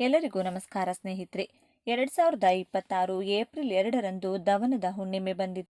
ಎಲ್ಲರಿಗೂ ನಮಸ್ಕಾರ ಸ್ನೇಹಿತರೆ. 2026 ಏಪ್ರಿಲ್ 2ರಂದು ದವನದ ಹುಣ್ಣಿಮೆ ಬಂದಿದೆ.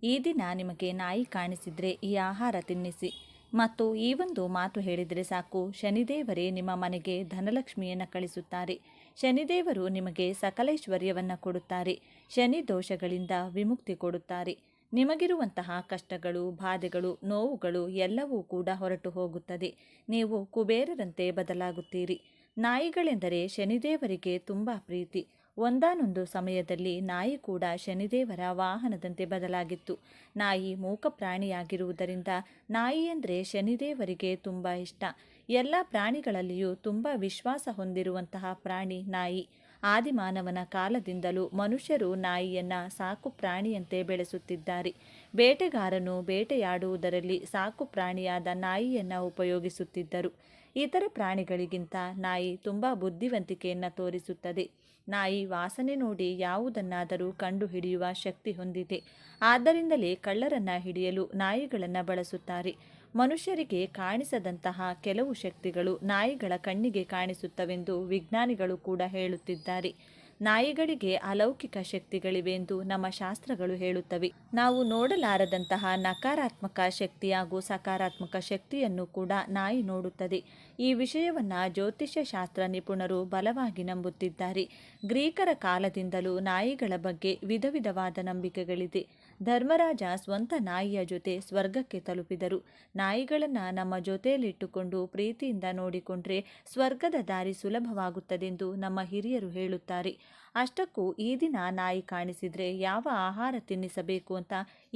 ಈ ದಿನ ನಿಮಗೆ ನಾಯಿ ಕಾಣಿಸಿದ್ರೆ ಈ ಆಹಾರ ತಿನ್ನಿಸಿ ಮತ್ತು ಈ ಒಂದು ಮಾತು ಹೇಳಿದರೆ ಸಾಕು, ಶನಿದೇವರೇ ನಿಮ್ಮ ಮನೆಗೆ ಧನಲಕ್ಷ್ಮಿಯನ್ನು ಕಳಿಸುತ್ತಾರೆ. ಶನಿದೇವರು ನಿಮಗೆ ಸಕಲೈಶ್ವರ್ಯವನ್ನು ಕೊಡುತ್ತಾರೆ. ಶನಿ ದೋಷಗಳಿಂದ ವಿಮುಕ್ತಿ ಕೊಡುತ್ತಾರೆ. ನಿಮಗಿರುವಂತಹ ಕಷ್ಟಗಳು, ಬಾಧೆಗಳು, ನೋವುಗಳು ಎಲ್ಲವೂ ಕೂಡ ಹೊರಟು ಹೋಗುತ್ತದೆ. ನೀವು ಕುಬೇರರಂತೆ ಬದಲಾಗುತ್ತೀರಿ. ನಾಯಿಗಳೆಂದರೆ ಶನಿದೇವರಿಗೆ ತುಂಬ ಪ್ರೀತಿ. ಒಂದಾನೊಂದು ಸಮಯದಲ್ಲಿ ನಾಯಿ ಕೂಡ ಶನಿದೇವರ ವಾಹನದಂತೆ ಬದಲಾಗಿತ್ತು. ನಾಯಿ ಮೂಕ ಪ್ರಾಣಿಯಾಗಿರುವುದರಿಂದ ನಾಯಿ ಅಂದರೆ ಶನಿದೇವರಿಗೆ ತುಂಬ ಇಷ್ಟ. ಎಲ್ಲ ಪ್ರಾಣಿಗಳಲ್ಲಿಯೂ ತುಂಬ ವಿಶ್ವಾಸ ಹೊಂದಿರುವಂತಹ ಪ್ರಾಣಿ ನಾಯಿ. ಆದಿಮಾನವನ ಕಾಲದಿಂದಲೂ ಮನುಷ್ಯರು ನಾಯಿಯನ್ನು ಸಾಕು ಪ್ರಾಣಿಯಂತೆ ಬೆಳೆಸುತ್ತಿದ್ದಾರೆ. ಬೇಟೆಗಾರನು ಬೇಟೆಯಾಡುವುದರಲ್ಲಿ ಸಾಕು ಪ್ರಾಣಿಯಾದ ನಾಯಿಯನ್ನು ಉಪಯೋಗಿಸುತ್ತಿದ್ದರು. ಇತರ ಪ್ರಾಣಿಗಳಿಗಿಂತ ನಾಯಿ ತುಂಬ ಬುದ್ಧಿವಂತಿಕೆಯನ್ನು ತೋರಿಸುತ್ತದೆ. ನಾಯಿ ವಾಸನೆ ನೋಡಿ ಯಾವುದನ್ನಾದರೂ ಕಂಡುಹಿಡಿಯುವ ಶಕ್ತಿ ಹೊಂದಿದೆ. ಆದ್ದರಿಂದಲೇ ಕಳ್ಳರನ್ನು ಹಿಡಿಯಲು ನಾಯಿಗಳನ್ನು ಬಳಸುತ್ತಾರೆ. ಮನುಷ್ಯರಿಗೆ ಕಾಣಿಸದಂತಹ ಕೆಲವು ಶಕ್ತಿಗಳು ನಾಯಿಗಳ ಕಣ್ಣಿಗೆ ಕಾಣಿಸುತ್ತವೆಂದು ವಿಜ್ಞಾನಿಗಳು ಕೂಡ ಹೇಳುತ್ತಿದ್ದಾರೆ. ನಾಯಿಗಳಿಗೆ ಅಲೌಕಿಕ ಶಕ್ತಿಗಳಿವೆ ಎಂದು ನಮ್ಮ ಶಾಸ್ತ್ರಗಳು ಹೇಳುತ್ತವೆ. ನಾವು ನೋಡಲಾರದಂತಹ ನಕಾರಾತ್ಮಕ ಶಕ್ತಿ ಹಾಗೂ ಸಕಾರಾತ್ಮಕ ಶಕ್ತಿಯನ್ನು ಕೂಡ ನಾಯಿ ನೋಡುತ್ತದೆ. ಈ ವಿಷಯವನ್ನು ಜ್ಯೋತಿಷ್ಯ ಶಾಸ್ತ್ರ ನಿಪುಣರು ಬಲವಾಗಿ ನಂಬುತ್ತಿದ್ದಾರೆ. ಗ್ರೀಕರ ಕಾಲದಿಂದಲೂ ನಾಯಿಗಳ ಬಗ್ಗೆ ವಿಧ ವಿಧವಾದ ನಂಬಿಕೆಗಳಿದೆ. ಧರ್ಮರಾಜ ಸ್ವಂತ ನಾಯಿಯ ಜೊತೆ ಸ್ವರ್ಗಕ್ಕೆ ತಲುಪಿದರು. ನಾಯಿಗಳನ್ನು ನಮ್ಮ ಜೊತೆಯಲ್ಲಿಟ್ಟುಕೊಂಡು ಪ್ರೀತಿಯಿಂದ ನೋಡಿಕೊಂಡ್ರೆ ಸ್ವರ್ಗದ ದಾರಿ ಸುಲಭವಾಗುತ್ತದೆಂದು ನಮ್ಮ ಹಿರಿಯರು ಹೇಳುತ್ತಾರೆ. ಅಷ್ಟಕ್ಕೂ ಈ ದಿನ ನಾಯಿ ಕಾಣಿಸಿದರೆ ಯಾವ ಆಹಾರ ತಿನ್ನಿಸಬೇಕು ಅಂತ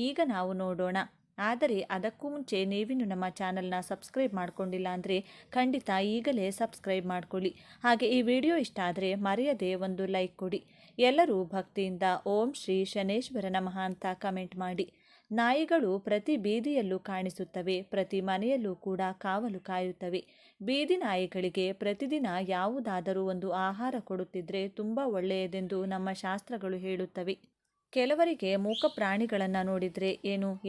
ಈಗ ನಾವು ನೋಡೋಣ. ಆದರೆ ಅದಕ್ಕೂ ಮುಂಚೆ ನೀವಿನ್ನು ನಮ್ಮ ಚಾನಲ್ನ ಸಬ್ಸ್ಕ್ರೈಬ್ ಮಾಡ್ಕೊಂಡಿಲ್ಲ ಅಂದರೆ ಖಂಡಿತ ಈಗಲೇ ಸಬ್ಸ್ಕ್ರೈಬ್ ಮಾಡ್ಕೊಳ್ಳಿ. ಹಾಗೆ ಈ ವಿಡಿಯೋ ಇಷ್ಟ ಆದರೆ ಮರೆಯದೆ ಒಂದು ಲೈಕ್ ಕೊಡಿ. ಎಲ್ಲರೂ ಭಕ್ತಿಯಿಂದ ಓಂ ಶ್ರೀ ಶನೇಶ್ವರ ನಮಃ ಅಂತ ಕಮೆಂಟ್ ಮಾಡಿ. ನಾಯಿಗಳು ಪ್ರತಿ ಬೀದಿಯಲ್ಲೂ ಕಾಣಿಸುತ್ತವೆ. ಪ್ರತಿ ಮನೆಯಲ್ಲೂ ಕೂಡ ಕಾವಲು ಕಾಯುತ್ತವೆ. ಬೀದಿ ನಾಯಿಗಳಿಗೆ ಪ್ರತಿದಿನ ಯಾವುದಾದರೂ ಒಂದು ಆಹಾರ ಕೊಡುತ್ತಿದ್ದರೆ ತುಂಬ ಒಳ್ಳೆಯದೆಂದು ನಮ್ಮ ಶಾಸ್ತ್ರಗಳು ಹೇಳುತ್ತವೆ. ಕೆಲವರಿಗೆ ಮೂಕ ಪ್ರಾಣಿಗಳನ್ನು ನೋಡಿದರೆ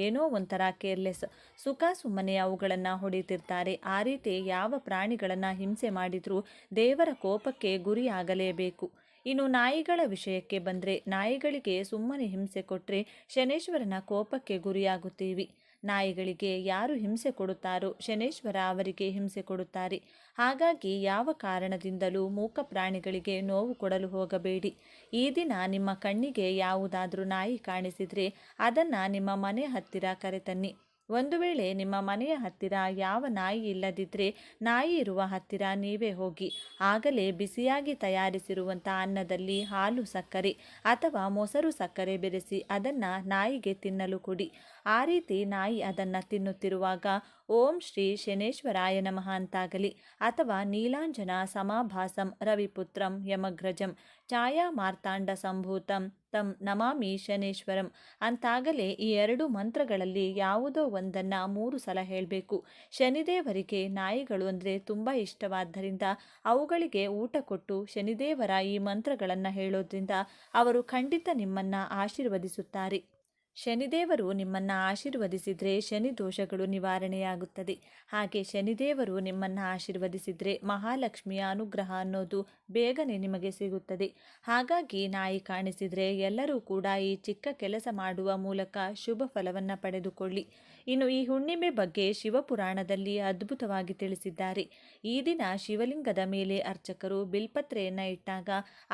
ಏನೋ ಒಂಥರ ಕೇರ್ಲೆಸ್, ಸುಖ ಸುಮ್ಮನೆ ಅವುಗಳನ್ನು ಹೊಡಿತಿರ್ತಾರೆ. ಆ ರೀತಿ ಯಾವ ಪ್ರಾಣಿಗಳನ್ನು ಹಿಂಸೆ ಮಾಡಿದರೂ ದೇವರ ಕೋಪಕ್ಕೆ ಗುರಿಯಾಗಲೇಬೇಕು. ಇನ್ನು ನಾಯಿಗಳ ವಿಷಯಕ್ಕೆ ಬಂದರೆ, ನಾಯಿಗಳಿಗೆ ಸುಮ್ಮನೆ ಹಿಂಸೆ ಕೊಟ್ಟರೆ ಶನೇಶ್ವರನ ಕೋಪಕ್ಕೆ ಗುರಿಯಾಗುತ್ತೀವಿ. ನಾಯಿಗಳಿಗೆ ಯಾರು ಹಿಂಸೆ ಕೊಡುತ್ತಾರೋ ಶನೇಶ್ವರ ಅವರಿಗೆ ಹಿಂಸೆ ಕೊಡುತ್ತಾರೆ. ಹಾಗಾಗಿ ಯಾವ ಕಾರಣದಿಂದಲೂ ಮೂಕ ಪ್ರಾಣಿಗಳಿಗೆ ನೋವು ಕೊಡಲು ಹೋಗಬೇಡಿ. ಈ ದಿನ ನಿಮ್ಮ ಕಣ್ಣಿಗೆ ಯಾವುದಾದ್ರೂ ನಾಯಿ ಕಾಣಿಸಿದರೆ ಅದನ್ನು ನಿಮ್ಮ ಮನೆ ಹತ್ತಿರ ಕರೆತನ್ನಿ. ಒಂದು ವೇಳೆ ನಿಮ್ಮ ಮನೆಯ ಹತ್ತಿರ ಯಾವ ನಾಯಿ ಇಲ್ಲದಿದ್ದರೆ ನಾಯಿ ಇರುವ ಹತ್ತಿರ ನೀವೇ ಹೋಗಿ. ಆಗಲೇ ಬಿಸಿಯಾಗಿ ತಯಾರಿಸಿರುವಂಥ ಅನ್ನದಲ್ಲಿ ಹಾಲು ಸಕ್ಕರೆ ಅಥವಾ ಮೊಸರು ಸಕ್ಕರೆ ಬೆರೆಸಿ ಅದನ್ನು ನಾಯಿಗೆ ತಿನ್ನಲು ಕೊಡಿ. ಆ ರೀತಿ ನಾಯಿ ಅದನ್ನು ತಿನ್ನುತ್ತಿರುವಾಗ ಓಂ ಶ್ರೀ ಶನೇಶ್ವರಾಯ ನಮಃ ಅಂತಾಗಲಿ ಅಥವಾ ನೀಲಾಂಜನ ಸಮಾಭಾಸಂ ರವಿಪುತ್ರಂ ಯಮಗ್ರಜಂ ಛಾಯಾ ಮಾರ್ತಾಂಡ ಸಂಭೂತಂ ತಂ ನಮಾಮಿ ಶನೇಶ್ವರಂ ಅಂತಾಗಲೇ ಈ ಎರಡು ಮಂತ್ರಗಳಲ್ಲಿ ಯಾವುದೋ ಒಂದನ್ನು 3 ಸಲ ಹೇಳಬೇಕು. ಶನಿದೇವರಿಗೆ ನಾಯಿಗಳು ಅಂದರೆ ತುಂಬ ಇಷ್ಟವಾದ್ದರಿಂದ ಅವುಗಳಿಗೆ ಊಟ ಕೊಟ್ಟು ಶನಿದೇವರ ಈ ಮಂತ್ರಗಳನ್ನು ಹೇಳೋದ್ರಿಂದ ಅವರು ಖಂಡಿತ ನಿಮ್ಮನ್ನು ಆಶೀರ್ವದಿಸುತ್ತಾರೆ. ಶನಿದೇವರು ನಿಮ್ಮನ್ನು ಆಶೀರ್ವದಿಸಿದರೆ ಶನಿ ದೋಷಗಳು ನಿವಾರಣೆಯಾಗುತ್ತದೆ. ಹಾಗೆ ಶನಿದೇವರು ನಿಮ್ಮನ್ನು ಆಶೀರ್ವದಿಸಿದರೆ ಮಹಾಲಕ್ಷ್ಮಿಯ ಅನುಗ್ರಹ ಅನ್ನೋದು ಬೇಗನೆ ನಿಮಗೆ ಸಿಗುತ್ತದೆ. ಹಾಗಾಗಿ ನಾಯಿ ಕಾಣಿಸಿದರೆ ಎಲ್ಲರೂ ಕೂಡ ಈ ಚಿಕ್ಕ ಕೆಲಸ ಮಾಡುವ ಮೂಲಕ ಶುಭ ಫಲವನ್ನು ಪಡೆದುಕೊಳ್ಳಿ. ಇನ್ನು ಈ ಹುಣ್ಣಿಮೆ ಬಗ್ಗೆ ಶಿವಪುರಾಣದಲ್ಲಿ ಅದ್ಭುತವಾಗಿ ತಿಳಿಸಿದ್ದಾರೆ. ಈ ದಿನ ಶಿವಲಿಂಗದ ಮೇಲೆ ಅರ್ಚಕರು ಬಿಲ್ಪತ್ರೆಯನ್ನು ಇಟ್ಟಾಗ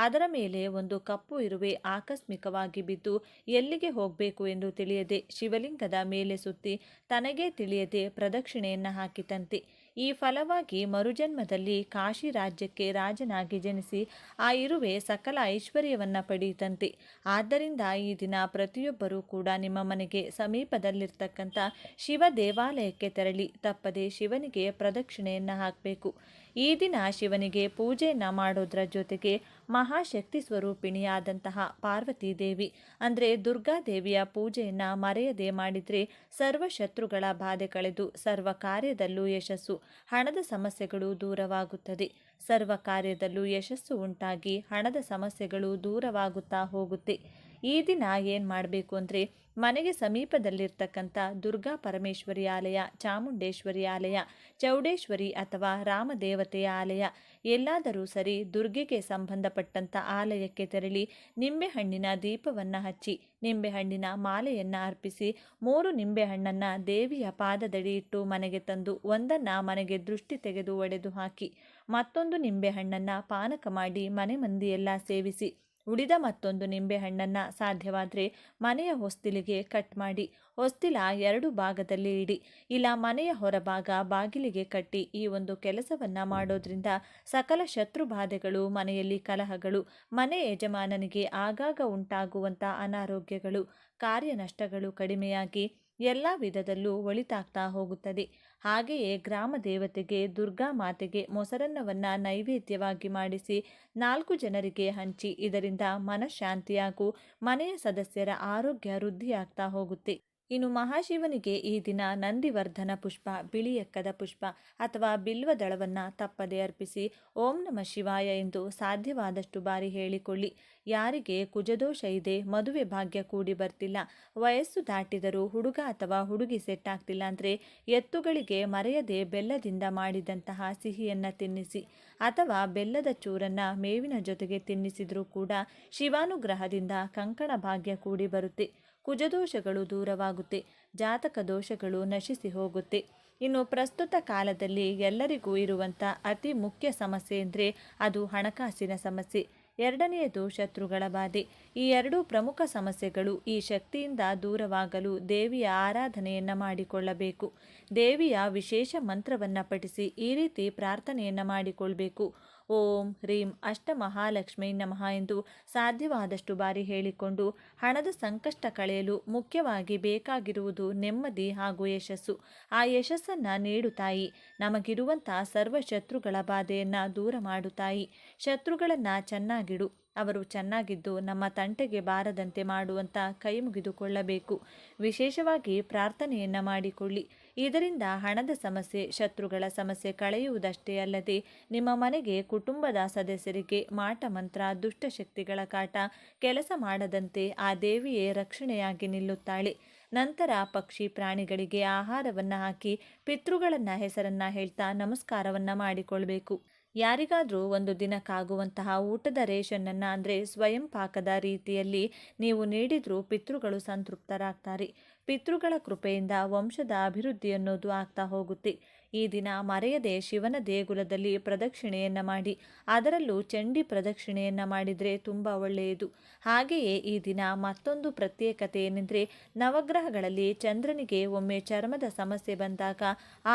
ಅದರ ಮೇಲೆ ಒಂದು ಕಪ್ಪು ಇರುವೆ ಆಕಸ್ಮಿಕವಾಗಿ ಬಿದ್ದು ಎಲ್ಲಿಗೆ ಹೋಗಬೇಕು ಎಂದು ತಿಳಿಯದೆ ಶಿವಲಿಂಗದ ಮೇಲೆ ಸುತ್ತಿ ತನಗೇ ತಿಳಿಯದೆ ಪ್ರದಕ್ಷಿಣೆಯನ್ನು ಹಾಕಿತಂತೆ. ಈ ಫಲವಾಗಿ ಮರುಜನ್ಮದಲ್ಲಿ ಕಾಶಿ ರಾಜ್ಯಕ್ಕೆ ರಾಜನಾಗಿ ಜನಿಸಿ ಆ ಇರುವೆ ಸಕಲ ಐಶ್ವರ್ಯವನ್ನು ಪಡೆಯಿತಂತೆ. ಆದ್ದರಿಂದ ಈ ದಿನ ಪ್ರತಿಯೊಬ್ಬರೂ ಕೂಡ ನಿಮ್ಮ ಮನೆಗೆ ಸಮೀಪದಲ್ಲಿರ್ತಕ್ಕಂಥ ಶಿವ ದೇವಾಲಯಕ್ಕೆ ತೆರಳಿ ತಪ್ಪದೆ ಶಿವನಿಗೆ ಪ್ರದಕ್ಷಿಣೆಯನ್ನು ಹಾಕಬೇಕು. ಈ ದಿನ ಶಿವನಿಗೆ ಪೂಜೆಯನ್ನು ಮಾಡೋದ್ರ ಜೊತೆಗೆ ಮಹಾಶಕ್ತಿ ಸ್ವರೂಪಿಣಿಯಾದಂತಹ ಪಾರ್ವತಿ ದೇವಿ ಅಂದರೆ ದುರ್ಗಾದೇವಿಯ ಪೂಜೆಯನ್ನು ಮರೆಯದೆ ಮಾಡಿದರೆ ಸರ್ವ ಶತ್ರುಗಳ ಬಾಧೆ ಕಳೆದು ಸರ್ವ ಕಾರ್ಯದಲ್ಲೂ ಯಶಸ್ಸು, ಹಣದ ಸಮಸ್ಯೆಗಳು ದೂರವಾಗುತ್ತದೆ. ಸರ್ವ ಕಾರ್ಯದಲ್ಲೂ ಯಶಸ್ಸು ಉಂಟಾಗಿ ಹಣದ ಸಮಸ್ಯೆಗಳು ದೂರವಾಗುತ್ತಾ ಹೋಗುತ್ತೆ. ಈ ದಿನ ಏನು ಮಾಡಬೇಕು ಅಂದರೆ ಮನೆಗೆ ಸಮೀಪದಲ್ಲಿರ್ತಕ್ಕಂಥ ದುರ್ಗಾ ಪರಮೇಶ್ವರಿ ಆಲಯ, ಚಾಮುಂಡೇಶ್ವರಿ ಆಲಯ, ಚೌಡೇಶ್ವರಿ ಅಥವಾ ರಾಮದೇವತೆಯ ಆಲಯ ಎಲ್ಲಾದರೂ ಸರಿ ದುರ್ಗೆಗೆ ಸಂಬಂಧಪಟ್ಟಂಥ ಆಲಯಕ್ಕೆ ತೆರಳಿ ನಿಂಬೆಹಣ್ಣಿನ ದೀಪವನ್ನು ಹಚ್ಚಿ ನಿಂಬೆಹಣ್ಣಿನ ಮಾಲೆಯನ್ನು ಅರ್ಪಿಸಿ 3 ನಿಂಬೆಹಣ್ಣನ್ನು ದೇವಿಯ ಪಾದದಡಿ ಇಟ್ಟು ಮನೆಗೆ ತಂದು ಒಂದನ್ನು ಮನೆಗೆ ದೃಷ್ಟಿ ತೆಗೆದು ಒಡೆದು ಹಾಕಿ ಮತ್ತೊಂದು ನಿಂಬೆಹಣ್ಣನ್ನು ಪಾನಕ ಮಾಡಿ ಮನೆ ಮಂದಿಯೆಲ್ಲ ಸೇವಿಸಿ ಉಳಿದ ಮತ್ತೊಂದು ನಿಂಬೆಹಣ್ಣನ್ನು ಸಾಧ್ಯವಾದರೆ ಮನೆಯ ಹೊಸ್ತಿಲಿಗೆ ಕಟ್ ಮಾಡಿ ಹೊಸ್ತಿಲ 2 ಭಾಗದಲ್ಲಿ ಇಡಿ, ಇಲ್ಲ ಮನೆಯ ಹೊರಭಾಗ ಬಾಗಿಲಿಗೆ ಕಟ್ಟಿ. ಈ ಒಂದು ಕೆಲಸವನ್ನು ಮಾಡೋದ್ರಿಂದ ಸಕಲ ಶತ್ರು ಬಾಧೆಗಳು, ಮನೆಯಲ್ಲಿ ಕಲಹಗಳು, ಮನೆ ಯಜಮಾನನಿಗೆ ಆಗಾಗ ಉಂಟಾಗುವಂಥ ಅನಾರೋಗ್ಯಗಳು, ಕಾರ್ಯ ನಷ್ಟಗಳು ಕಡಿಮೆಯಾಗಿ ಎಲ್ಲ ವಿಧದಲ್ಲೂ ಒಳಿತಾಗ್ತಾ ಹೋಗುತ್ತದೆ. ಹಾಗೆಯೇ ಗ್ರಾಮ ದೇವತೆಗೆ ದುರ್ಗಾ ಮಾತೆಗೆ ಮೊಸರನ್ನವನ್ನು ನೈವೇದ್ಯವಾಗಿ ಮಾಡಿಸಿ 4 ಜನರಿಗೆ ಹಂಚಿ. ಇದರಿಂದ ಮನಃಶಾಂತಿಯಾಗೂ ಮನೆಯ ಸದಸ್ಯರ ಆರೋಗ್ಯ ವೃದ್ಧಿಯಾಗ್ತಾ ಹೋಗುತ್ತೆ. ಇನ್ನು ಮಹಾಶಿವನಿಗೆ ಈ ದಿನ ನಂದಿವರ್ಧನ ಪುಷ್ಪ, ಬಿಳಿಯಕ್ಕದ ಪುಷ್ಪ ಅಥವಾ ಬಿಲ್ವದಳವನ್ನು ತಪ್ಪದೆ ಅರ್ಪಿಸಿ ಓಂ ನಮಃ ಶಿವಾಯ ಎಂದು ಸಾಧ್ಯವಾದಷ್ಟು ಬಾರಿ ಹೇಳಿಕೊಳ್ಳಿ. ಯಾರಿಗೆ ಕುಜದೋಷ ಇದೆ, ಮದುವೆ ಭಾಗ್ಯ ಕೂಡಿ ಬರ್ತಿಲ್ಲ, ವಯಸ್ಸು ದಾಟಿದರೂ ಹುಡುಗ ಅಥವಾ ಹುಡುಗಿ ಸೆಟ್ ಆಗ್ತಿಲ್ಲ ಅಂದರೆ ಎತ್ತುಗಳಿಗೆ ಮರೆಯದೆ ಬೆಲ್ಲದಿಂದ ಮಾಡಿದಂತಹ ಸಿಹಿಯನ್ನು ತಿನ್ನಿಸಿ ಅಥವಾ ಬೆಲ್ಲದ ಚೂರನ್ನು ಮೇವಿನ ಜೊತೆಗೆ ತಿನ್ನಿಸಿದರೂ ಕೂಡ ಶಿವಾನುಗ್ರಹದಿಂದ ಕಂಕಣ ಭಾಗ್ಯ ಕೂಡಿ ಬರುತ್ತೆ. ಕುಜದೋಷಗಳು ದೂರವಾಗುತ್ತೆ, ಜಾತಕ ದೋಷಗಳು ನಶಿಸಿ ಹೋಗುತ್ತೆ. ಇನ್ನು ಪ್ರಸ್ತುತ ಕಾಲದಲ್ಲಿ ಎಲ್ಲರಿಗೂ ಇರುವಂಥ ಅತಿ ಮುಖ್ಯ ಸಮಸ್ಯೆ ಅಂದರೆ ಅದು ಹಣಕಾಸಿನ ಸಮಸ್ಯೆ. ಎರಡನೆಯದು ಶತ್ರುಗಳ ಬಾಧೆ. ಈ 2 ಪ್ರಮುಖ ಸಮಸ್ಯೆಗಳು ಈ ಶಕ್ತಿಯಿಂದ ದೂರವಾಗಲು ದೇವಿಯ ಆರಾಧನೆಯನ್ನು ಮಾಡಿಕೊಳ್ಳಬೇಕು. ದೇವಿಯ ವಿಶೇಷ ಮಂತ್ರವನ್ನು ಪಠಿಸಿ ಈ ರೀತಿ ಪ್ರಾರ್ಥನೆಯನ್ನು ಮಾಡಿಕೊಳ್ಬೇಕು. ಓಂ ಹ್ರೀಂ ಅಷ್ಟಮಹಾಲಕ್ಷ್ಮೀ ನಮಃ ಎಂದು ಸಾಧ್ಯವಾದಷ್ಟು ಬಾರಿ ಹೇಳಿಕೊಂಡು ಹಣದ ಸಂಕಷ್ಟ ಕಳೆಯಲು ಮುಖ್ಯವಾಗಿ ಬೇಕಾಗಿರುವುದು ನೆಮ್ಮದಿ ಹಾಗೂ ಯಶಸ್ಸು. ಆ ಯಶಸ್ಸನ್ನು ನೀಡು ತಾಯಿ, ನಮಗಿರುವಂಥ ಸರ್ವ ಶತ್ರುಗಳ ಬಾಧೆಯನ್ನು ದೂರ ಮಾಡು ತಾಯಿ. ಶತ್ರುಗಳನ್ನು ಚೆನ್ನಾಗಿಡು, ಅವರು ಚೆನ್ನಾಗಿದ್ದು ನಮ್ಮ ತಂಟೆಗೆ ಬಾರದಂತೆ ಮಾಡುವಂಥ ಕೈ ಮುಗಿದುಕೊಳ್ಳಬೇಕು. ವಿಶೇಷವಾಗಿ ಪ್ರಾರ್ಥನೆಯನ್ನು ಮಾಡಿಕೊಳ್ಳಿ. ಇದರಿಂದ ಹಣದ ಸಮಸ್ಯೆ, ಶತ್ರುಗಳ ಸಮಸ್ಯೆ ಕಳೆಯುವುದಷ್ಟೇ ಅಲ್ಲದೆ ನಿಮ್ಮ ಮನೆಗೆ, ಕುಟುಂಬದ ಸದಸ್ಯರಿಗೆ ಮಾಟ ಮಂತ್ರ, ದುಷ್ಟಶಕ್ತಿಗಳ ಕಾಟ ಕೆಲಸ ಮಾಡದಂತೆ ಆ ದೇವಿಯೇ ರಕ್ಷಣೆಯಾಗಿ ನಿಲ್ಲುತ್ತಾಳೆ. ನಂತರ ಪಕ್ಷಿ ಪ್ರಾಣಿಗಳಿಗೆ ಆಹಾರವನ್ನು ಹಾಕಿ ಪಿತೃಗಳನ್ನು ಹೆಸರನ್ನು ಹೇಳ್ತಾ ನಮಸ್ಕಾರವನ್ನು ಮಾಡಿಕೊಳ್ಬೇಕು. ಯಾರಿಗಾದರೂ ಒಂದು ದಿನಕ್ಕಾಗುವಂತಹ ಊಟದ ರೇಷನ್ನನ್ನು ಅಂದರೆ ಸ್ವಯಂ ಪಾಕದ ರೀತಿಯಲ್ಲಿ ನೀವು ನೀಡಿದರೂ ಪಿತೃಗಳು ಸಂತೃಪ್ತರಾಗ್ತಾರೆ. ಪಿತೃಗಳ ಕೃಪೆಯಿಂದ ವಂಶದ ಅಭಿವೃದ್ಧಿ ಅನ್ನೋದು ಆಗ್ತಾ ಹೋಗುತ್ತೆ. ಈ ದಿನ ಮರೆಯದೆ ಶಿವನ ದೇಗುಲದಲ್ಲಿ ಪ್ರದಕ್ಷಿಣೆಯನ್ನು ಮಾಡಿ, ಅದರಲ್ಲೂ ಚಂಡಿ ಪ್ರದಕ್ಷಿಣೆಯನ್ನು ಮಾಡಿದರೆ ತುಂಬ ಒಳ್ಳೆಯದು. ಹಾಗೆಯೇ ಈ ದಿನ ಮತ್ತೊಂದು ಪ್ರತ್ಯೇಕತೆ ಏನೆಂದರೆ ನವಗ್ರಹಗಳಲ್ಲಿ ಚಂದ್ರನಿಗೆ ಒಮ್ಮೆ ಚರ್ಮದ ಸಮಸ್ಯೆ ಬಂದಾಗ,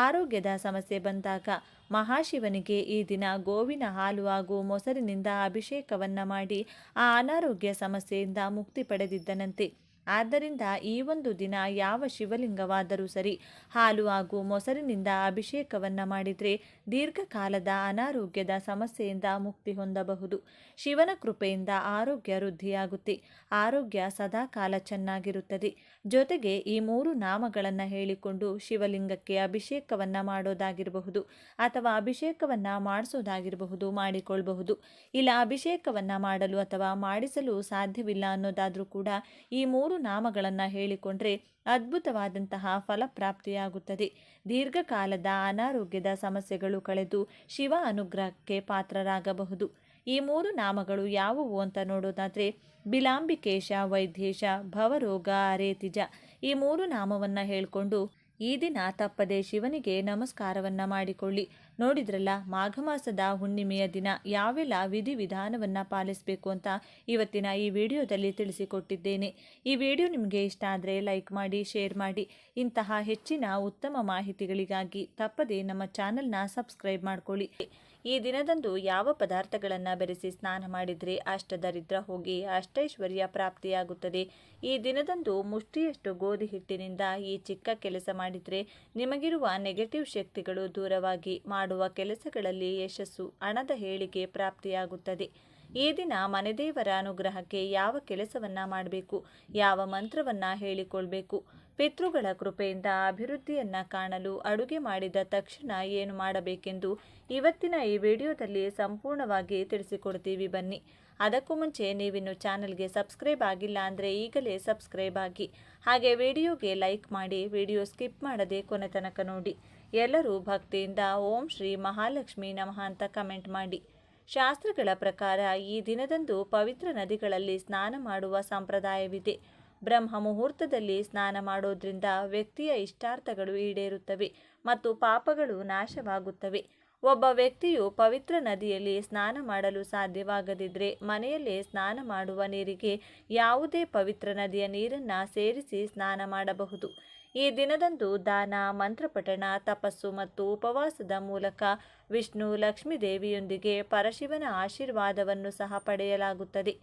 ಆರೋಗ್ಯದ ಸಮಸ್ಯೆ ಬಂದಾಗ ಮಹಾಶಿವನಿಗೆ ಈ ದಿನ ಗೋವಿನ ಹಾಲು ಹಾಗೂ ಮೊಸರಿನಿಂದ ಅಭಿಷೇಕವನ್ನು ಮಾಡಿ ಆ ಅನಾರೋಗ್ಯ ಸಮಸ್ಯೆಯಿಂದ ಮುಕ್ತಿ ಪಡೆದಿದ್ದನಂತೆ. ಆದ್ದರಿಂದ ಈ ಒಂದು ದಿನ ಯಾವ ಶಿವಲಿಂಗವಾದರೂ ಸರಿ ಹಾಲು ಹಾಗೂ ಮೊಸರಿನಿಂದ ಅಭಿಷೇಕವನ್ನು ಮಾಡಿದರೆ ದೀರ್ಘಕಾಲದ ಅನಾರೋಗ್ಯದ ಸಮಸ್ಯೆಯಿಂದ ಮುಕ್ತಿ ಹೊಂದಬಹುದು. ಶಿವನ ಕೃಪೆಯಿಂದ ಆರೋಗ್ಯ ವೃದ್ಧಿಯಾಗುತ್ತೆ, ಆರೋಗ್ಯ ಸದಾಕಾಲ ಚೆನ್ನಾಗಿರುತ್ತದೆ. ಜೊತೆಗೆ ಈ 3 ನಾಮಗಳನ್ನು ಹೇಳಿಕೊಂಡು ಶಿವಲಿಂಗಕ್ಕೆ ಅಭಿಷೇಕವನ್ನು ಮಾಡೋದಾಗಿರಬಹುದು ಅಥವಾ ಅಭಿಷೇಕವನ್ನು ಮಾಡಿಸೋದಾಗಿರಬಹುದು, ಮಾಡಿಕೊಳ್ಳಬಹುದು. ಇಲ್ಲ ಅಭಿಷೇಕವನ್ನು ಮಾಡಲು ಅಥವಾ ಮಾಡಿಸಲು ಸಾಧ್ಯವಿಲ್ಲ ಅನ್ನೋದಾದರೂ ಕೂಡ ಈ 3 ನಾಮಗಳನ್ನು ಹೇಳಿಕೊಂಡ್ರೆ ಅದ್ಭುತವಾದಂತಹ ಫಲಪ್ರಾಪ್ತಿಯಾಗುತ್ತದೆ. ದೀರ್ಘಕಾಲದ ಅನಾರೋಗ್ಯದ ಸಮಸ್ಯೆಗಳು ಕಳೆದು ಶಿವ ಅನುಗ್ರಹಕ್ಕೆ ಪಾತ್ರರಾಗಬಹುದು. ಈ 3 ನಾಮಗಳು ಯಾವುವು ಅಂತ ನೋಡೋದಾದರೆ ಬಿಲಾಂಬಿಕೇಶ ವೈದ್ಯೇಶ ಭವರೋಗ ಅರೇತಿಜ. ಈ 3 ನಾಮವನ್ನು ಹೇಳಿಕೊಂಡು ಈ ದಿನ ತಪ್ಪದೆ ಶಿವನಿಗೆ ನಮಸ್ಕಾರವನ್ನು ಮಾಡಿಕೊಳ್ಳಿ. ನೋಡಿದ್ರಲ್ಲ, ಮಾಘ ಮಾಸದ ಹುಣ್ಣಿಮೆಯ ದಿನ ಯಾವೆಲ್ಲ ವಿಧಿವಿಧಾನವನ್ನು ಪಾಲಿಸಬೇಕು ಅಂತ ಇವತ್ತಿನ ಈ ವಿಡಿಯೋದಲ್ಲಿ ತಿಳಿಸಿಕೊಟ್ಟಿದ್ದೇನೆ. ಈ ವಿಡಿಯೋ ನಿಮಗೆ ಇಷ್ಟ ಆದರೆ ಲೈಕ್ ಮಾಡಿ, ಶೇರ್ ಮಾಡಿ. ಇಂತಹ ಹೆಚ್ಚಿನ ಉತ್ತಮ ಮಾಹಿತಿಗಳಿಗಾಗಿ ತಪ್ಪದೆ ನಮ್ಮ ಚಾನಲ್ನ ಸಬ್ಸ್ಕ್ರೈಬ್ ಮಾಡ್ಕೊಳ್ಳಿ. ಈ ದಿನದಂದು ಯಾವ ಪದಾರ್ಥಗಳನ್ನು ಬೆರೆಸಿ ಸ್ನಾನ ಮಾಡಿದರೆ ಅಷ್ಟದರಿದ್ರ ಹೋಗಿ ಅಷ್ಟೈಶ್ವರ್ಯ ಪ್ರಾಪ್ತಿಯಾಗುತ್ತದೆ. ಈ ದಿನದಂದು ಮುಷ್ಟಿಯಷ್ಟು ಗೋಧಿ ಹಿಟ್ಟಿನಿಂದ ಈ ಚಿಕ್ಕ ಕೆಲಸ ಮಾಡಿದರೆ ನಿಮಗಿರುವ ನೆಗೆಟಿವ್ ಶಕ್ತಿಗಳು ದೂರವಾಗಿ ಮಾಡುವ ಕೆಲಸಗಳಲ್ಲಿ ಯಶಸ್ಸು, ಹಣದ ಏಳಿಗೆ ಪ್ರಾಪ್ತಿಯಾಗುತ್ತದೆ. ಈ ದಿನ ಮನೆದೇವರ ಅನುಗ್ರಹಕ್ಕೆ ಯಾವ ಕೆಲಸವನ್ನು ಮಾಡಬೇಕು, ಯಾವ ಮಂತ್ರವನ್ನು ಹೇಳಿಕೊಳ್ಬೇಕು, ಪಿತೃಗಳ ಕೃಪೆಯಿಂದ ಅಭಿವೃದ್ಧಿಯನ್ನ ಕಾಣಲು ಅಡುಗೆ ಮಾಡಿದ ತಕ್ಷಣ ಏನು ಮಾಡಬೇಕೆಂದು ಇವತ್ತಿನ ಈ ವಿಡಿಯೋದಲ್ಲಿ ಸಂಪೂರ್ಣವಾಗಿ ತಿಳಿಸಿಕೊಡ್ತೀವಿ ಬನ್ನಿ. ಅದಕ್ಕೂ ಮುಂಚೆ ನೀವಿನ್ನು ಚಾನಲ್ಗೆ ಸಬ್ಸ್ಕ್ರೈಬ್ ಆಗಿಲ್ಲ ಅಂದರೆ ಈಗಲೇ ಸಬ್ಸ್ಕ್ರೈಬ್ ಆಗಿ, ಹಾಗೆ ವಿಡಿಯೋಗೆ ಲೈಕ್ ಮಾಡಿ, ವಿಡಿಯೋ ಸ್ಕಿಪ್ ಮಾಡದೆ ಕೊನೆ ತನಕ ನೋಡಿ. ಎಲ್ಲರೂ ಭಕ್ತಿಯಿಂದ ಓಂ ಶ್ರೀ ಮಹಾಲಕ್ಷ್ಮಿ ನಮಃ ಅಂತ ಕಮೆಂಟ್ ಮಾಡಿ. ಶಾಸ್ತ್ರಗಳ ಪ್ರಕಾರ ಈ ದಿನದಂದು ಪವಿತ್ರ ನದಿಗಳಲ್ಲಿ ಸ್ನಾನ ಮಾಡುವ ಸಂಪ್ರದಾಯವಿದೆ. ಬ್ರಹ್ಮ ಮುಹೂರ್ತದಲ್ಲಿ ಸ್ನಾನ ಮಾಡೋದ್ರಿಂದ ವ್ಯಕ್ತಿಯ ಇಷ್ಟಾರ್ಥಗಳು ಈಡೇರುತ್ತವೆ ಮತ್ತು ಪಾಪಗಳು ನಾಶವಾಗುತ್ತವೆ. ಒಬ್ಬ ವ್ಯಕ್ತಿಯು ಪವಿತ್ರ ನದಿಯಲ್ಲಿ ಸ್ನಾನ ಮಾಡಲು ಸಾಧ್ಯವಾಗದಿದ್ದರೆ ಮನೆಯಲ್ಲೇ ಸ್ನಾನ ಮಾಡುವ ನೀರಿಗೆ ಯಾವುದೇ ಪವಿತ್ರ ನದಿಯ ನೀರನ್ನು ಸೇರಿಸಿ ಸ್ನಾನ ಮಾಡಬಹುದು. ಈ ದಿನದಂದು ದಾನ, ಮಂತ್ರಪಠಣ, ತಪಸ್ಸು ಮತ್ತು ಉಪವಾಸದ ಮೂಲಕ ವಿಷ್ಣು ಲಕ್ಷ್ಮೀ ದೇವಿಯೊಂದಿಗೆ ಪರಶಿವನ ಆಶೀರ್ವಾದವನ್ನು ಸಹ ಪಡೆಯಲಾಗುತ್ತದೆ.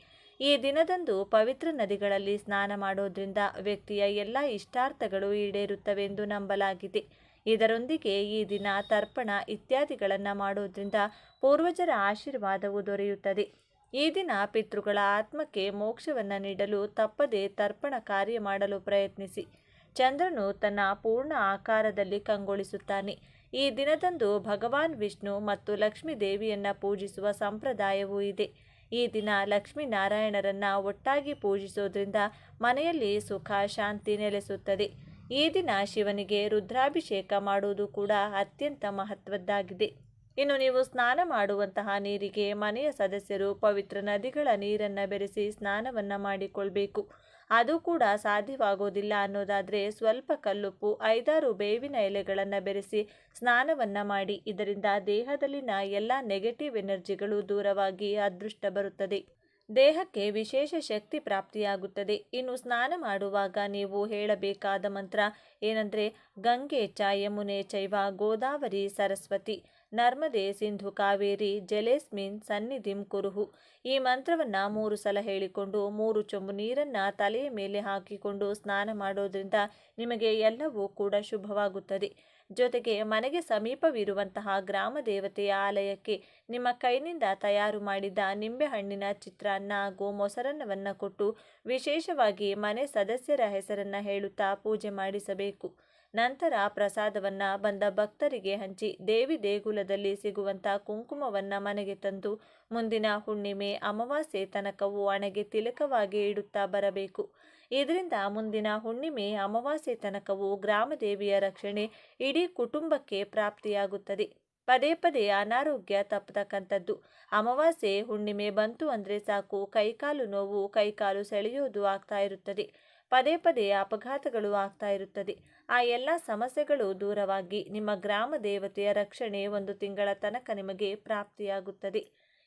ಈ ದಿನದಂದು ಪವಿತ್ರ ನದಿಗಳಲ್ಲಿ ಸ್ನಾನ ಮಾಡೋದ್ರಿಂದ ವ್ಯಕ್ತಿಯ ಎಲ್ಲ ಇಷ್ಟಾರ್ಥಗಳು ಈಡೇರುತ್ತವೆಂದು ನಂಬಲಾಗಿದೆ. ಇದರೊಂದಿಗೆ ಈ ದಿನ ತರ್ಪಣ ಇತ್ಯಾದಿಗಳನ್ನು ಮಾಡೋದ್ರಿಂದ ಪೂರ್ವಜರ ಆಶೀರ್ವಾದವು ದೊರೆಯುತ್ತದೆ. ಈ ದಿನ ಪಿತೃಗಳ ಆತ್ಮಕ್ಕೆ ಮೋಕ್ಷವನ್ನು ನೀಡಲು ತಪ್ಪದೆ ತರ್ಪಣ ಕಾರ್ಯ ಮಾಡಲು ಪ್ರಯತ್ನಿಸಿ. ಚಂದ್ರನು ತನ್ನ ಪೂರ್ಣ ಆಕಾರದಲ್ಲಿ ಕಂಗೊಳಿಸುತ್ತಾನೆ. ಈ ದಿನದಂದು ಭಗವಾನ್ ವಿಷ್ಣು ಮತ್ತು ಲಕ್ಷ್ಮೀ ದೇವಿಯನ್ನು ಪೂಜಿಸುವ ಸಂಪ್ರದಾಯವೂ ಇದೆ. ಈ ದಿನ ಲಕ್ಷ್ಮೀನಾರಾಯಣರನ್ನು ಒಟ್ಟಾಗಿ ಪೂಜಿಸೋದ್ರಿಂದ ಮನೆಯಲ್ಲಿ ಸುಖ ಶಾಂತಿ ನೆಲೆಸುತ್ತದೆ. ಈ ದಿನ ಶಿವನಿಗೆ ರುದ್ರಾಭಿಷೇಕ ಮಾಡುವುದು ಕೂಡ ಅತ್ಯಂತ ಮಹತ್ವದ್ದಾಗಿದೆ. ಇನ್ನು ನೀವು ಸ್ನಾನ ಮಾಡುವಂತಹ ನೀರಿಗೆ ಮನೆಯ ಸದಸ್ಯರು ಪವಿತ್ರ ನದಿಗಳ ನೀರನ್ನು ಬೆರೆಸಿ ಸ್ನಾನವನ್ನು ಮಾಡಿಕೊಳ್ಬೇಕು. ಅದು ಕೂಡ ಸಾಧ್ಯವಾಗೋದಿಲ್ಲ ಅನ್ನೋದಾದರೆ ಸ್ವಲ್ಪ ಕಲ್ಲುಪ್ಪು, 5-6 ಬೇವಿನ ಎಲೆಗಳನ್ನು ಬೆರೆಸಿ ಸ್ನಾನವನ್ನು ಮಾಡಿ. ಇದರಿಂದ ದೇಹದಲ್ಲಿನ ಎಲ್ಲ ನೆಗೆಟಿವ್ ಎನರ್ಜಿಗಳು ದೂರವಾಗಿ ಅದೃಷ್ಟ ಬರುತ್ತದೆ. ದೇಹಕ್ಕೆ ವಿಶೇಷ ಶಕ್ತಿ ಪ್ರಾಪ್ತಿಯಾಗುತ್ತದೆ. ಇನ್ನು ಸ್ನಾನ ಮಾಡುವಾಗ ನೀವು ಹೇಳಬೇಕಾದ ಮಂತ್ರ ಏನಂದರೆ ಗಂಗೆ ಚ ಯಮುನೆ ಚೈವ ಗೋದಾವರಿ ಸರಸ್ವತಿ ನರ್ಮದೆ ಸಿಂಧು ಕಾವೇರಿ ಜಲೇಸ್ಮಿನ್ ಸನ್ನಿಧಿಂ ಕುರುಹು. ಈ ಮಂತ್ರವನ್ನು 3 ಸಲ ಹೇಳಿಕೊಂಡು 3 ಚೊಂಬು ನೀರನ್ನು ತಲೆಯ ಮೇಲೆ ಹಾಕಿಕೊಂಡು ಸ್ನಾನ ಮಾಡೋದ್ರಿಂದ ನಿಮಗೆ ಎಲ್ಲವೂ ಕೂಡ ಶುಭವಾಗುತ್ತದೆ. ಜೊತೆಗೆ ಮನೆಗೆ ಸಮೀಪವಿರುವಂತಹ ಗ್ರಾಮ ದೇವತೆಯ ಆಲಯಕ್ಕೆ ನಿಮ್ಮ ಕೈನಿಂದ ತಯಾರು ಮಾಡಿದ ನಿಂಬೆಹಣ್ಣಿನ ಚಿತ್ರಾನ್ನ ಹಾಗೂ ಮೊಸರನ್ನವನ್ನು ಕೊಟ್ಟು ವಿಶೇಷವಾಗಿ ಮನೆ ಸದಸ್ಯರ ಹೆಸರನ್ನು ಹೇಳುತ್ತಾ ಪೂಜೆ ಮಾಡಿಸಬೇಕು. ನಂತರ ಪ್ರಸಾದವನ್ನು ಬಂದ ಭಕ್ತರಿಗೆ ಹಂಚಿ ದೇವಿ ದೇಗುಲದಲ್ಲಿ ಸಿಗುವಂಥ ಕುಂಕುಮವನ್ನು ಮನೆಗೆ ತಂದು ಮುಂದಿನ ಹುಣ್ಣಿಮೆ ಅಮಾವಾಸ್ಯೆ ತನಕವೂ ಹಣೆಗೆ ತಿಲಕವಾಗಿ ಇಡುತ್ತಾ ಬರಬೇಕು. ಇದರಿಂದ ಮುಂದಿನ ಹುಣ್ಣಿಮೆ ಅಮಾವಾಸ್ಯೆ ತನಕವೂ ಗ್ರಾಮದೇವಿಯ ರಕ್ಷಣೆ ಇಡೀ ಕುಟುಂಬಕ್ಕೆ ಪ್ರಾಪ್ತಿಯಾಗುತ್ತದೆ. ಪದೇ ಪದೇ ಅನಾರೋಗ್ಯ ತಪ್ಪತಕ್ಕಂಥದ್ದು. ಅಮಾವಾಸ್ಯೆ ಹುಣ್ಣಿಮೆ ಬಂತು ಅಂದರೆ ಸಾಕು, ಕೈಕಾಲು ನೋವು, ಕೈಕಾಲು ಸೆಳೆಯೋದು ಆಗ್ತಾ ಇರುತ್ತದೆ. ಪದೇ ಪದೇ ಅಪಘಾತಗಳು ಆಗ್ತಾ ಇರುತ್ತದೆ. ಆ ಎಲ್ಲ ಸಮಸ್ಯೆಗಳು ದೂರವಾಗಿ ನಿಮ್ಮ ಗ್ರಾಮ ದೇವತೆಯ ರಕ್ಷಣೆ 1 ತಿಂಗಳ ತನಕ ನಿಮಗೆ ಪ್ರಾಪ್ತಿಯಾಗುತ್ತದೆ.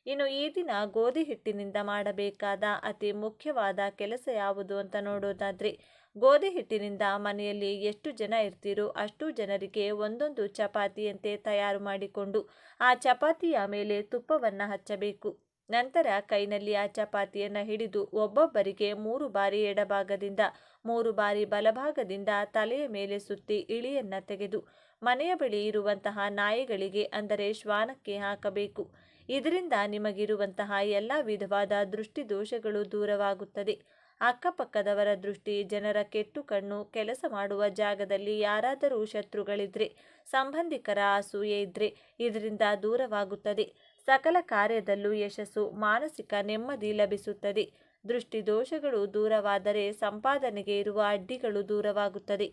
ಇನ್ನು ಈ ದಿನ ಗೋಧಿ ಹಿಟ್ಟಿನಿಂದ ಮಾಡಬೇಕಾದ ಅತಿ ಮುಖ್ಯವಾದ ಕೆಲಸ ಯಾವುದು ಅಂತ ನೋಡೋದಾದರೆ, ಗೋಧಿ ಹಿಟ್ಟಿನಿಂದ ಮನೆಯಲ್ಲಿ ಎಷ್ಟು ಜನ ಇರ್ತೀರೋ ಅಷ್ಟು ಜನರಿಗೆ ಒಂದೊಂದು ಚಪಾತಿಯಂತೆ ತಯಾರು ಮಾಡಿಕೊಂಡು ಆ ಚಪಾತಿಯ ಮೇಲೆ ತುಪ್ಪವನ್ನು ಹಚ್ಚಬೇಕು. ನಂತರ ಕೈನಲ್ಲಿ ಆ ಚಪಾತಿಯನ್ನು ಹಿಡಿದು ಒಬ್ಬೊಬ್ಬರಿಗೆ 3 ಬಾರಿ ಎಡಭಾಗದಿಂದ 3 ಬಾರಿ ಬಲಭಾಗದಿಂದ ತಲೆಯ ಮೇಲೆ ಸುತ್ತಿ ಇಳಿಯನ್ನು ತೆಗೆದು ಮನೆಯ ಬಳಿ ಇರುವಂತಹ ನಾಯಿಗಳಿಗೆ ಅಂದರೆ ಶ್ವಾನಕ್ಕೆ ಹಾಕಬೇಕು. ಇದರಿಂದ ನಿಮಗಿರುವಂತಹ ಎಲ್ಲ ವಿಧವಾದ ದೃಷ್ಟಿ ದೋಷಗಳು ದೂರವಾಗುತ್ತದೆ. ಅಕ್ಕಪಕ್ಕದವರ ದೃಷ್ಟಿ, ಜನರ ಕೆಟ್ಟು ಕಣ್ಣು, ಕೆಲಸ ಮಾಡುವ ಜಾಗದಲ್ಲಿ ಯಾರಾದರೂ ಶತ್ರುಗಳಿದ್ರೆ, ಸಂಬಂಧಿಕರ ಅಸೂಯೆ ಇದ್ದರೆ ಇದರಿಂದ ದೂರವಾಗುತ್ತದೆ. ಸಕಲ ಕಾರ್ಯದಲ್ಲೂ ಯಶಸ್ಸು, ಮಾನಸಿಕ ನೆಮ್ಮದಿ ಲಭಿಸುತ್ತದೆ. ದೃಷ್ಟಿ ದೋಷಗಳು ದೂರವಾದರೆ ಸಂಪಾದನೆಗೆ ಇರುವ ಅಡ್ಡಿಗಳು ದೂರವಾಗುತ್ತದೆ.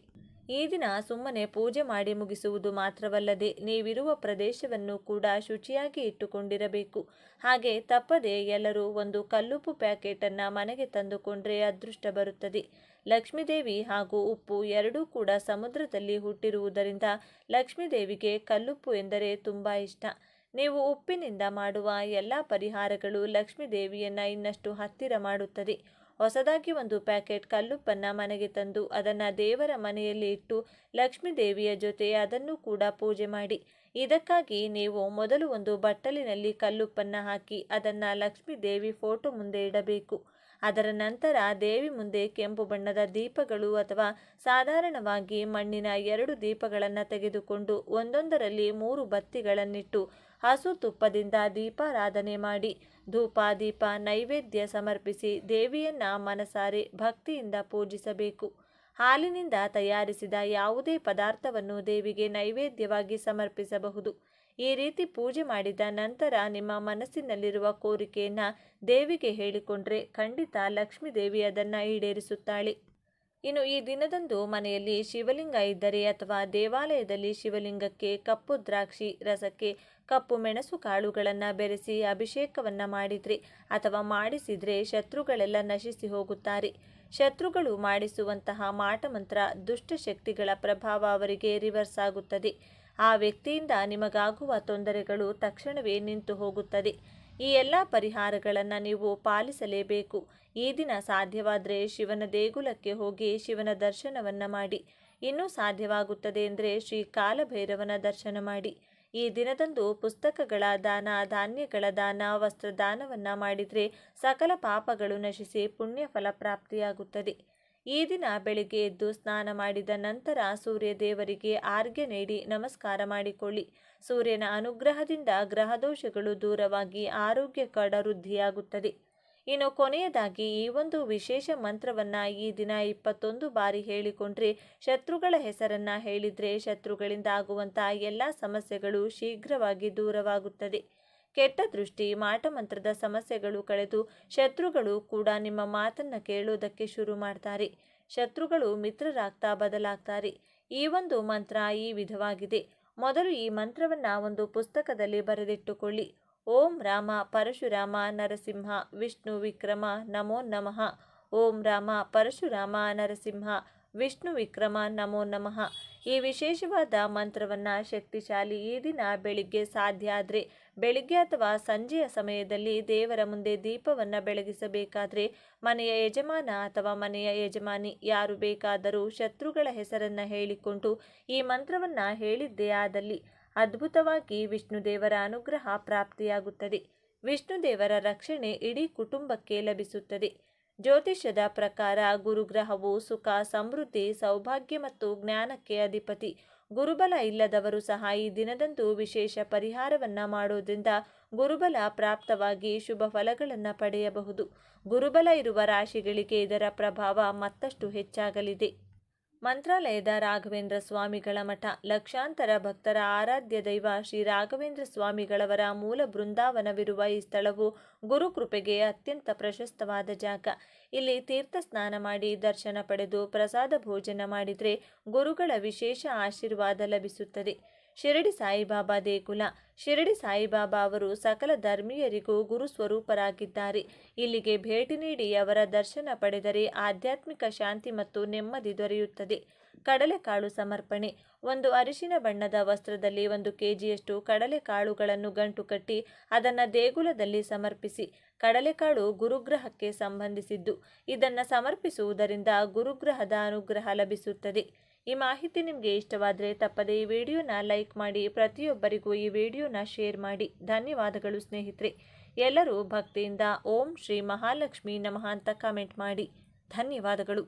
ಈ ದಿನ ಸುಮ್ಮನೆ ಪೂಜೆ ಮಾಡಿ ಮುಗಿಸುವುದು ಮಾತ್ರವಲ್ಲದೆ ನೀವಿರುವ ಪ್ರದೇಶವನ್ನು ಕೂಡ ಶುಚಿಯಾಗಿ ಇಟ್ಟುಕೊಂಡಿರಬೇಕು. ಹಾಗೆ ತಪ್ಪದೆ ಎಲ್ಲರೂ ಒಂದು ಕಲ್ಲುಪ್ಪು ಪ್ಯಾಕೆಟನ್ನು ಮನೆಗೆ ತಂದುಕೊಂಡ್ರೆ ಅದೃಷ್ಟ ಬರುತ್ತದೆ. ಲಕ್ಷ್ಮೀದೇವಿ ಹಾಗೂ ಉಪ್ಪು ಎರಡೂ ಕೂಡ ಸಮುದ್ರದಲ್ಲಿ ಹುಟ್ಟಿರುವುದರಿಂದ ಲಕ್ಷ್ಮೀದೇವಿಗೆ ಕಲ್ಲುಪ್ಪು ಎಂದರೆ ತುಂಬ ಇಷ್ಟ. ನೀವು ಉಪ್ಪಿನಿಂದ ಮಾಡುವ ಎಲ್ಲ ಪರಿಹಾರಗಳು ಲಕ್ಷ್ಮೀ ದೇವಿಯನ್ನು ಇನ್ನಷ್ಟು ಹತ್ತಿರ ಮಾಡುತ್ತದೆ. ಹೊಸದಾಗಿ 1 ಪ್ಯಾಕೆಟ್ ಕಲ್ಲುಪ್ಪನ್ನು ಮನೆಗೆ ತಂದು ಅದನ್ನು ದೇವರ ಮನೆಯಲ್ಲಿ ಇಟ್ಟು ಲಕ್ಷ್ಮೀ ದೇವಿಯ ಜೊತೆ ಅದನ್ನು ಕೂಡ ಪೂಜೆ ಮಾಡಿ. ಇದಕ್ಕಾಗಿ ನೀವು ಮೊದಲು ಒಂದು ಬಟ್ಟಲಿನಲ್ಲಿ ಕಲ್ಲುಪ್ಪನ್ನು ಹಾಕಿ ಅದನ್ನು ಲಕ್ಷ್ಮೀ ದೇವಿ ಫೋಟೋ ಮುಂದೆ ಇಡಬೇಕು. ಅದರ ನಂತರ ದೇವಿ ಮುಂದೆ ಕೆಂಪು ಬಣ್ಣದ ದೀಪಗಳು ಅಥವಾ ಸಾಧಾರಣವಾಗಿ ಮಣ್ಣಿನ 2 ದೀಪಗಳನ್ನು ತೆಗೆದುಕೊಂಡು ಒಂದೊಂದರಲ್ಲಿ 3 ಬತ್ತಿಗಳನ್ನಿಟ್ಟು ಹಸು ತುಪ್ಪದಿಂದ ದೀಪಾರಾಧನೆ ಮಾಡಿ ಧೂಪ ದೀಪ ನೈವೇದ್ಯ ಸಮರ್ಪಿಸಿ ದೇವಿಯನ್ನ ಮನಸಾರೆ ಭಕ್ತಿಯಿಂದ ಪೂಜಿಸಬೇಕು. ಹಾಲಿನಿಂದ ತಯಾರಿಸಿದ ಯಾವುದೇ ಪದಾರ್ಥವನ್ನು ದೇವಿಗೆ ನೈವೇದ್ಯವಾಗಿ ಸಮರ್ಪಿಸಬಹುದು. ಈ ರೀತಿ ಪೂಜೆ ಮಾಡಿದ ನಂತರ ನಿಮ್ಮ ಮನಸ್ಸಿನಲ್ಲಿರುವ ಕೋರಿಕೆಯನ್ನು ದೇವಿಗೆ ಹೇಳಿಕೊಂಡ್ರೆ ಖಂಡಿತ ಲಕ್ಷ್ಮೀ ದೇವಿ ಅದನ್ನು ಈಡೇರಿಸುತ್ತಾಳೆ. ಇನ್ನು ಈ ದಿನದಂದು ಮನೆಯಲ್ಲಿ ಶಿವಲಿಂಗ ಇದ್ದರೆ ಅಥವಾ ದೇವಾಲಯದಲ್ಲಿ ಶಿವಲಿಂಗಕ್ಕೆ ಕಪ್ಪು ದ್ರಾಕ್ಷಿ ರಸಕ್ಕೆ ಕಪ್ಪು ಮೆಣಸು ಕಾಳುಗಳನ್ನು ಬೆರೆಸಿ ಅಭಿಷೇಕವನ್ನು ಮಾಡಿದರೆ ಅಥವಾ ಮಾಡಿಸಿದರೆ ಶತ್ರುಗಳೆಲ್ಲ ನಶಿಸಿ ಹೋಗುತ್ತಾರೆ. ಶತ್ರುಗಳು ಮಾಡಿಸುವಂತಹ ಮಾಟಮಂತ್ರ ದುಷ್ಟಶಕ್ತಿಗಳ ಪ್ರಭಾವ ಅವರಿಗೆ ರಿವರ್ಸ್ ಆಗುತ್ತದೆ. ಆ ವ್ಯಕ್ತಿಯಿಂದ ನಿಮಗಾಗುವ ತೊಂದರೆಗಳು ತಕ್ಷಣವೇ ನಿಂತು ಹೋಗುತ್ತದೆ. ಈ ಎಲ್ಲ ಪರಿಹಾರಗಳನ್ನು ನೀವು ಪಾಲಿಸಲೇಬೇಕು. ಈ ದಿನ ಸಾಧ್ಯವಾದರೆ ಶಿವನ ದೇಗುಲಕ್ಕೆ ಹೋಗಿ ಶಿವನ ದರ್ಶನವನ್ನು ಮಾಡಿ. ಇನ್ನೂ ಸಾಧ್ಯವಾಗುತ್ತದೆ ಅಂದರೆ ಶ್ರೀ ಕಾಲಭೈರವನ ದರ್ಶನ ಮಾಡಿ. ಈ ದಿನದಂದು ಪುಸ್ತಕಗಳ ದಾನ, ಧಾನ್ಯಗಳ ದಾನ, ವಸ್ತ್ರದಾನವನ್ನು ಮಾಡಿದರೆ ಸಕಲ ಪಾಪಗಳು ನಶಿಸಿ ಪುಣ್ಯ ಫಲ ಪ್ರಾಪ್ತಿಯಾಗುತ್ತದೆ. ಈ ದಿನ ಬೆಳಿಗ್ಗೆ ಎದ್ದು ಸ್ನಾನ ಮಾಡಿದ ನಂತರ ಸೂರ್ಯ ದೇವರಿಗೆ ಆರ್ಘ್ಯ ನೀಡಿ ನಮಸ್ಕಾರ ಮಾಡಿಕೊಳ್ಳಿ. ಸೂರ್ಯನ ಅನುಗ್ರಹದಿಂದ ಗ್ರಹದೋಷಗಳು ದೂರವಾಗಿ ಆರೋಗ್ಯಕರ ವೃದ್ಧಿಯಾಗುತ್ತದೆ. ಇನ್ನು ಕೊನೆಯದಾಗಿ ಈ ಒಂದು ವಿಶೇಷ ಮಂತ್ರವನ್ನು ಈ ದಿನ 21 ಬಾರಿ ಹೇಳಿಕೊಂಡ್ರೆ, ಶತ್ರುಗಳ ಹೆಸರನ್ನು ಹೇಳಿದರೆ ಶತ್ರುಗಳಿಂದ ಆಗುವಂಥ ಎಲ್ಲ ಸಮಸ್ಯೆಗಳು ಶೀಘ್ರವಾಗಿ ದೂರವಾಗುತ್ತದೆ. ಕೆಟ್ಟ ದೃಷ್ಟಿ, ಮಾಟಮಂತ್ರದ ಸಮಸ್ಯೆಗಳು ಕಳೆದು ಶತ್ರುಗಳು ಕೂಡ ನಿಮ್ಮ ಮಾತನ್ನು ಕೇಳೋದಕ್ಕೆ ಶುರು ಮಾಡ್ತಾರೆ. ಶತ್ರುಗಳು ಮಿತ್ರರಾಗ್ತಾ ಬದಲಾಗ್ತಾರೆ. ಈ ಒಂದು ಮಂತ್ರ ಈ ವಿಧವಾಗಿದೆ. ಮೊದಲು ಈ ಮಂತ್ರವನ್ನು ಒಂದು ಪುಸ್ತಕದಲ್ಲಿ ಬರೆದಿಟ್ಟುಕೊಳ್ಳಿ. ಓಂ ರಾಮ ಪರಶುರಾಮ ನರಸಿಂಹ ವಿಷ್ಣು ವಿಕ್ರಮ ನಮೋ ನಮಃ. ಓಂ ರಾಮ ಪರಶುರಾಮ ನರಸಿಂಹ ವಿಷ್ಣು ವಿಕ್ರಮ ನಮೋ ನಮಃ. ಈ ವಿಶೇಷವಾದ ಮಂತ್ರವನ್ನು ಶಕ್ತಿಶಾಲಿ ಈ ದಿನ ಬೆಳಿಗ್ಗೆ ಸಾಧ್ಯ ಆದರೆ ಬೆಳಿಗ್ಗೆ ಅಥವಾ ಸಂಜೆಯ ಸಮಯದಲ್ಲಿ ದೇವರ ಮುಂದೆ ದೀಪವನ್ನು ಬೆಳಗಿಸಬೇಕಾದ್ರೆ ಮನೆಯ ಯಜಮಾನ ಅಥವಾ ಮನೆಯ ಯಜಮಾನಿ ಯಾರು ಬೇಕಾದರೂ ಶತ್ರುಗಳ ಹೆಸರನ್ನು ಹೇಳಿಕೊಂಡು ಈ ಮಂತ್ರವನ್ನು ಹೇಳಿದ್ದೇ ಆದಲ್ಲಿ ಅದ್ಭುತವಾಗಿ ವಿಷ್ಣುದೇವರ ಅನುಗ್ರಹ ಪ್ರಾಪ್ತಿಯಾಗುತ್ತದೆ. ವಿಷ್ಣುದೇವರ ರಕ್ಷಣೆ ಇಡೀ ಕುಟುಂಬಕ್ಕೆ ಲಭಿಸುತ್ತದೆ. ಜ್ಯೋತಿಷ್ಯದ ಪ್ರಕಾರ ಗುರುಗ್ರಹವು ಸುಖ, ಸಮೃದ್ಧಿ, ಸೌಭಾಗ್ಯ ಮತ್ತು ಜ್ಞಾನಕ್ಕೆ ಅಧಿಪತಿ. ಗುರುಬಲ ಇಲ್ಲದವರು ಸಹ ಈ ದಿನದಂದು ವಿಶೇಷ ಪರಿಹಾರವನ್ನು ಮಾಡೋದ್ರಿಂದ ಗುರುಬಲ ಪ್ರಾಪ್ತವಾಗಿ ಶುಭ ಫಲಗಳನ್ನು ಪಡೆಯಬಹುದು. ಗುರುಬಲ ಇರುವ ರಾಶಿಗಳಿಗೆ ಇದರ ಪ್ರಭಾವ ಮತ್ತಷ್ಟು ಹೆಚ್ಚಾಗಲಿದೆ. ಮಂತ್ರಾಲಯದ ರಾಘವೇಂದ್ರ ಸ್ವಾಮಿಗಳ ಮಠ ಲಕ್ಷಾಂತರ ಭಕ್ತರ ಆರಾಧ್ಯ ದೈವ ಶ್ರೀ ರಾಘವೇಂದ್ರ ಸ್ವಾಮಿಗಳವರ ಮೂಲ ಬೃಂದಾವನವಿರುವ ಈ ಸ್ಥಳವು ಗುರುಕೃಪೆಗೆ ಅತ್ಯಂತ ಪ್ರಶಸ್ತವಾದ ಜಾಗ. ಇಲ್ಲಿ ತೀರ್ಥ ಸ್ನಾನ ಮಾಡಿ ದರ್ಶನ ಪಡೆದು ಪ್ರಸಾದ ಭೋಜನ ಮಾಡಿದರೆ ಗುರುಗಳ ವಿಶೇಷ ಆಶೀರ್ವಾದ ಲಭಿಸುತ್ತದೆ. ಶಿರಡಿ ಸಾಯಿಬಾಬಾ ದೇಗುಲ. ಶಿರಡಿ ಸಾಯಿಬಾಬಾ ಅವರು ಸಕಲ ಧರ್ಮೀಯರಿಗೂ ಗುರು ಸ್ವರೂಪರಾಗಿದ್ದಾರೆ. ಇಲ್ಲಿಗೆ ಭೇಟಿ ನೀಡಿ ಅವರ ದರ್ಶನ ಪಡೆದರೆ ಆಧ್ಯಾತ್ಮಿಕ ಶಾಂತಿ ಮತ್ತು ನೆಮ್ಮದಿ ದೊರೆಯುತ್ತದೆ. ಕಡಲೆಕಾಳು ಸಮರ್ಪಣೆ. ಒಂದು ಅರಿಶಿನ ಬಣ್ಣದ ವಸ್ತ್ರದಲ್ಲಿ 1 kgಯಷ್ಟು ಕಡಲೆಕಾಳುಗಳನ್ನು ಗಂಟು ಕಟ್ಟಿ ಅದನ್ನು ದೇಗುಲದಲ್ಲಿ ಸಮರ್ಪಿಸಿ. ಕಡಲೆಕಾಳು ಗುರುಗ್ರಹಕ್ಕೆ ಸಂಬಂಧಿಸಿದ್ದು. ಇದನ್ನು ಸಮರ್ಪಿಸುವುದರಿಂದ ಗುರುಗ್ರಹದ ಅನುಗ್ರಹ ಲಭಿಸುತ್ತದೆ. ಈ ಮಾಹಿತಿ ನಿಮಗೆ ಇಷ್ಟವಾದರೆ ತಪ್ಪದೇ ಈ ವಿಡಿಯೋನ ಲೈಕ್ ಮಾಡಿ, ಪ್ರತಿಯೊಬ್ಬರಿಗೂ ಈ ವಿಡಿಯೋನ ಶೇರ್ ಮಾಡಿ. ಧನ್ಯವಾದಗಳು ಸ್ನೇಹಿತರೆ. ಎಲ್ಲರೂ ಭಕ್ತಿಯಿಂದ ಓಂ ಶ್ರೀ ಮಹಾಲಕ್ಷ್ಮಿ ನಮಃ ಅಂತ ಕಾಮೆಂಟ್ ಮಾಡಿ. ಧನ್ಯವಾದಗಳು.